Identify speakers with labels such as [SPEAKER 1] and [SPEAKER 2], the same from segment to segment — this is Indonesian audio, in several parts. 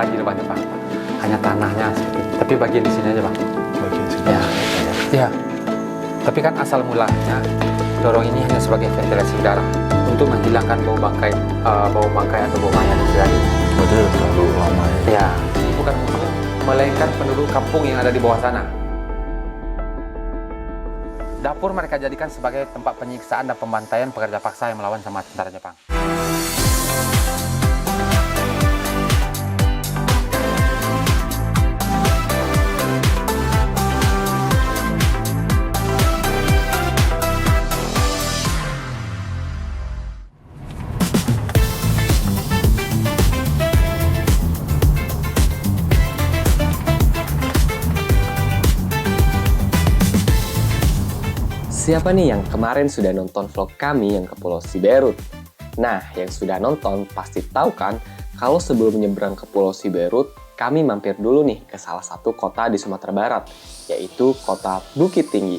[SPEAKER 1] lagi lubang Jepang. Hanya tanahnya seperti itu. Tapi bagian di sini aja Bang.
[SPEAKER 2] Bagian sini.
[SPEAKER 1] Ya. Ya. Tapi kan asal mulanya lorong ini hanya sebagai ventilasi udara untuk menghilangkan bau bangkai atau bau mayat di sini.
[SPEAKER 2] Berarti udah terlalu lama ya.
[SPEAKER 1] Ya. Ini bukan musuh, melainkan penduduk kampung yang ada di bawah sana. Dapur mereka jadikan sebagai tempat penyiksaan dan pembantaian pekerja paksa yang melawan sama tentara Jepang.
[SPEAKER 3] Siapa nih yang kemarin sudah nonton vlog kami yang ke Pulau Siberut? Nah, yang sudah nonton pasti tahu kan kalau sebelum menyeberang ke Pulau Siberut, kami mampir dulu nih ke salah satu kota di Sumatera Barat, yaitu kota Bukit Tinggi.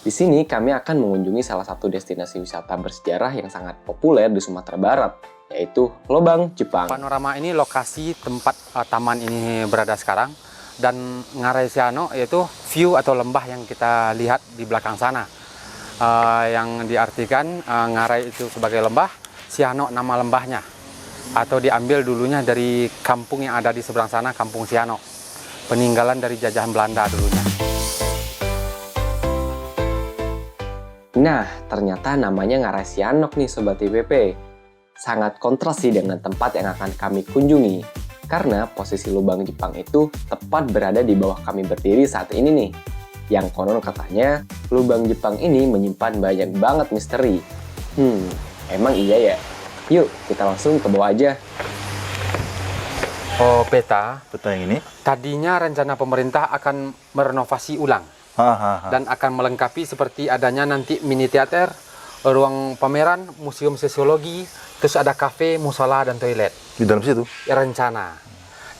[SPEAKER 3] Di sini kami akan mengunjungi salah satu destinasi wisata bersejarah yang sangat populer di Sumatera Barat, yaitu Lobang Jepang.
[SPEAKER 1] Panorama ini lokasi tempat taman ini berada sekarang, dan Ngarai Siano yaitu view atau lembah yang kita lihat di belakang sana. Yang diartikan Ngarai itu sebagai lembah, Siano nama lembahnya, atau diambil dulunya dari kampung yang ada di seberang sana, Kampung Siano, peninggalan dari jajahan Belanda dulunya.
[SPEAKER 3] Nah, ternyata namanya Ngarai Sianok nih Sobat IPP. Sangat kontras sih dengan tempat yang akan kami kunjungi, karena posisi lubang Jepang itu tepat berada di bawah kami berdiri saat ini nih. Yang konon katanya, lubang Jepang ini menyimpan banyak banget misteri. Emang iya ya? Yuk, kita langsung ke bawah aja.
[SPEAKER 1] Oh, peta.
[SPEAKER 2] Peta yang ini?
[SPEAKER 1] Tadinya rencana pemerintah akan merenovasi ulang dan akan melengkapi seperti adanya nanti mini teater, ruang pameran, museum sosiologi, terus ada kafe, musola, dan toilet.
[SPEAKER 2] Di dalam situ?
[SPEAKER 1] Rencana.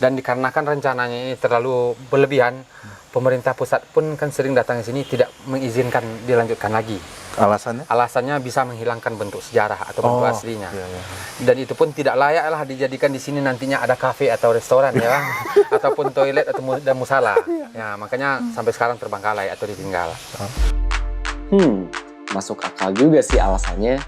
[SPEAKER 1] Dan dikarenakan rencananya ini terlalu berlebihan, pemerintah pusat pun kan sering datang ke sini tidak mengizinkan dilanjutkan lagi.
[SPEAKER 2] Alasannya?
[SPEAKER 1] Alasannya bisa menghilangkan bentuk sejarah atau bentuk aslinya.
[SPEAKER 2] Iya, iya.
[SPEAKER 1] Dan itu pun tidak layak lah dijadikan di sini nantinya ada kafe atau restoran ya, ataupun toilet atau dan musala. Ya, makanya sampai sekarang terbengkalai atau ditinggal.
[SPEAKER 3] Masuk akal juga sih alasannya.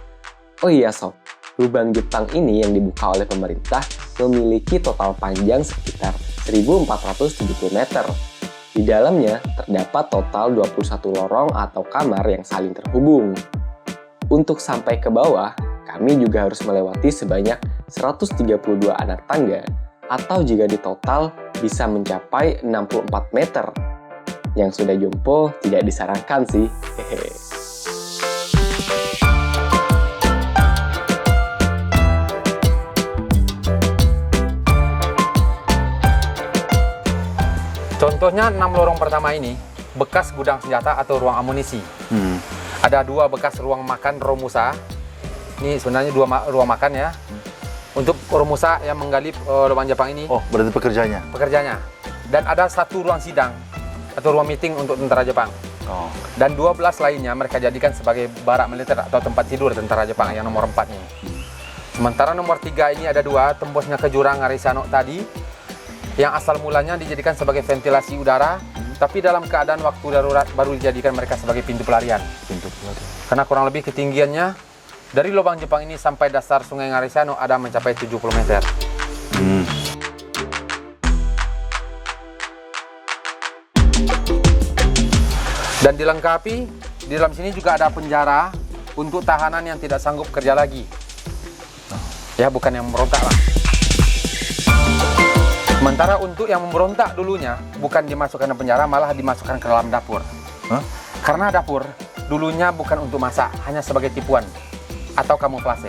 [SPEAKER 3] Oh iya Sob, lubang Jepang ini yang dibuka oleh pemerintah memiliki total panjang sekitar 1470 meter. Di dalamnya terdapat total 21 lorong atau kamar yang saling terhubung. Untuk sampai ke bawah, kami juga harus melewati sebanyak 132 anak tangga, atau jika di total bisa mencapai 64 meter. Yang sudah jompo tidak disarankan sih. Hehe.
[SPEAKER 1] Contohnya 6 lorong pertama ini bekas gudang senjata atau ruang amunisi. Ada 2 bekas ruang makan Romusa. Ini sebenarnya 2 ruang makan ya. Untuk Romusa yang menggali lubang Jepang ini.
[SPEAKER 2] Oh, berarti pekerjanya?
[SPEAKER 1] Pekerjanya. Dan ada 1 ruang sidang atau ruang meeting untuk tentara Jepang.
[SPEAKER 2] Oh.
[SPEAKER 1] Dan 12 lainnya mereka jadikan sebagai barak militer atau tempat tidur tentara Jepang yang nomor 4 ini. Sementara nomor 3 ini ada 2 tembusnya ke jurang Ngarai Sianok tadi, yang asal mulanya dijadikan sebagai ventilasi udara, tapi dalam keadaan waktu darurat baru dijadikan mereka sebagai pintu pelarian.
[SPEAKER 2] Pintu pelarian.
[SPEAKER 1] Karena kurang lebih ketinggiannya dari lubang Jepang ini sampai dasar sungai Ngarai Sianok ada mencapai 70 meter. Dan dilengkapi, di dalam sini juga ada penjara untuk tahanan yang tidak sanggup kerja lagi. Ya, bukan yang memberontak lah. Sementara untuk yang memberontak dulunya, bukan dimasukkan ke penjara, malah dimasukkan ke dalam dapur. Karena dapur dulunya bukan untuk masak, hanya sebagai tipuan atau kamuflase.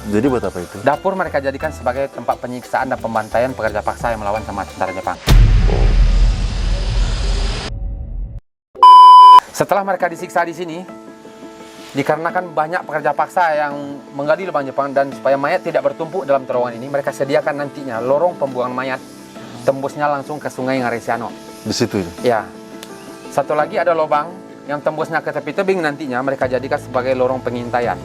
[SPEAKER 2] Jadi buat apa itu?
[SPEAKER 1] Dapur mereka jadikan sebagai tempat penyiksaan dan pembantaian pekerja paksa yang melawan sama tentara Jepang. Setelah mereka disiksa di sini, dikarenakan banyak pekerja paksa yang menggali lubang Jepang dan supaya mayat tidak bertumpuk dalam terowongan ini, mereka sediakan nantinya lorong pembuangan mayat, tembusnya langsung ke sungai Ngarai Sianok.
[SPEAKER 2] Di situ itu?
[SPEAKER 1] Ya. Satu lagi ada lubang yang tembusnya ke tepi tebing, nantinya mereka jadikan sebagai lorong pengintaian.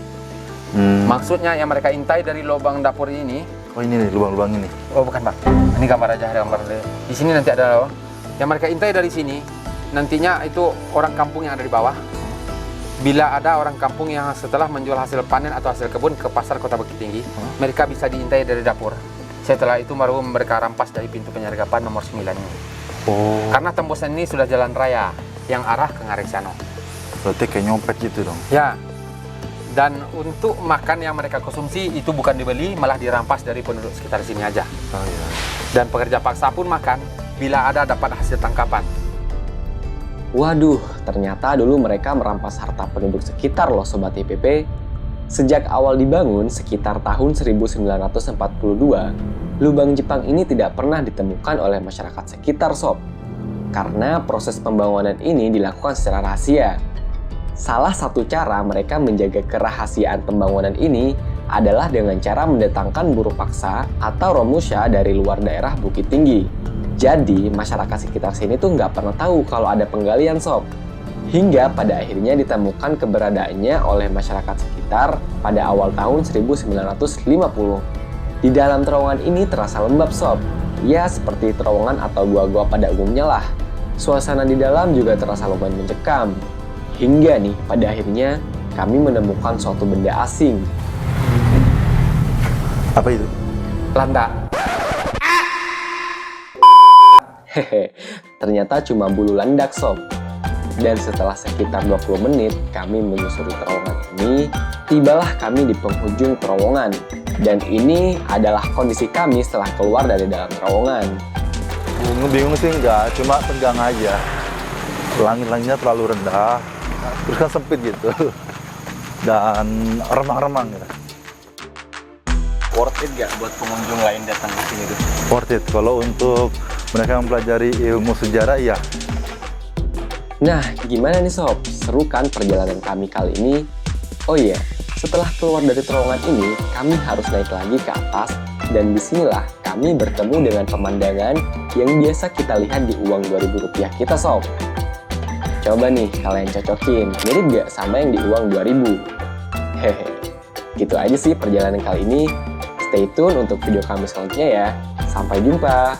[SPEAKER 1] Maksudnya yang mereka intai dari lubang dapur ini.
[SPEAKER 2] Oh ini nih, lubang-lubang ini?
[SPEAKER 1] Oh bukan Bang. Ini gambar aja, gambar. Di sini nanti ada yang mereka intai dari sini. Nantinya itu orang kampung yang ada di bawah. Bila ada orang kampung yang setelah menjual hasil panen atau hasil kebun ke pasar Kota Bukit Tinggi, mereka bisa diintai dari dapur. Setelah itu baru mereka rampas dari pintu penyergapan nomor 9 ini.
[SPEAKER 2] Oh.
[SPEAKER 1] Karena tembusan ini sudah jalan raya yang arah ke Ngareksiano.
[SPEAKER 2] Berarti kayak nyopet gitu dong.
[SPEAKER 1] Ya. Dan untuk makan yang mereka konsumsi itu bukan dibeli, malah dirampas dari penduduk sekitar sini aja.
[SPEAKER 2] Oh iya.
[SPEAKER 1] Dan pekerja paksa pun makan bila ada dapat hasil tangkapan.
[SPEAKER 3] Waduh, ternyata dulu mereka merampas harta penduduk sekitar loh Sobat IPP. Sejak awal dibangun sekitar tahun 1942, lubang Jepang ini tidak pernah ditemukan oleh masyarakat sekitar Sob. Karena proses pembangunan ini dilakukan secara rahasia. Salah satu cara mereka menjaga kerahasiaan pembangunan ini adalah dengan cara mendatangkan buruh paksa atau romusha dari luar daerah Bukit Tinggi. Jadi, masyarakat sekitar sini tuh nggak pernah tahu kalau ada penggalian Sob. Hingga pada akhirnya ditemukan keberadaannya oleh masyarakat sekitar pada awal tahun 1950. Di dalam terowongan ini terasa lembab Sob. Ya, seperti terowongan atau gua-gua pada umumnya lah. Suasana di dalam juga terasa lumayan mencekam. Hingga nih, pada akhirnya kami menemukan suatu benda asing.
[SPEAKER 2] Apa itu?
[SPEAKER 1] Landak.
[SPEAKER 3] Hehe, ternyata cuma bulu landak Sob. Dan setelah sekitar 20 menit kami menyusuri terowongan ini, tibalah kami di penghujung terowongan. Dan ini adalah kondisi kami setelah keluar dari dalam terowongan.
[SPEAKER 2] Bingung sih enggak, cuma tegang aja. Langit-langitnya terlalu rendah, terus kan sempit gitu. Dan remang-remang gitu.
[SPEAKER 4] Worth it gak buat pengunjung lain datang ke sini tuh?
[SPEAKER 2] Worth it, kalau untuk mereka mempelajari ilmu sejarah ya.
[SPEAKER 3] Nah, gimana nih Sob? Seru kan perjalanan kami kali ini? Oh iya, setelah keluar dari terowongan ini, kami harus naik lagi ke atas. Dan disinilah kami bertemu dengan pemandangan yang biasa kita lihat di uang Rp2.000 kita Sob. Coba nih kalian cocokin, mirip gak sama yang di uang 2000? Hehe, gitu aja sih perjalanan kali ini. Stay tune untuk video kami selanjutnya ya. Sampai jumpa!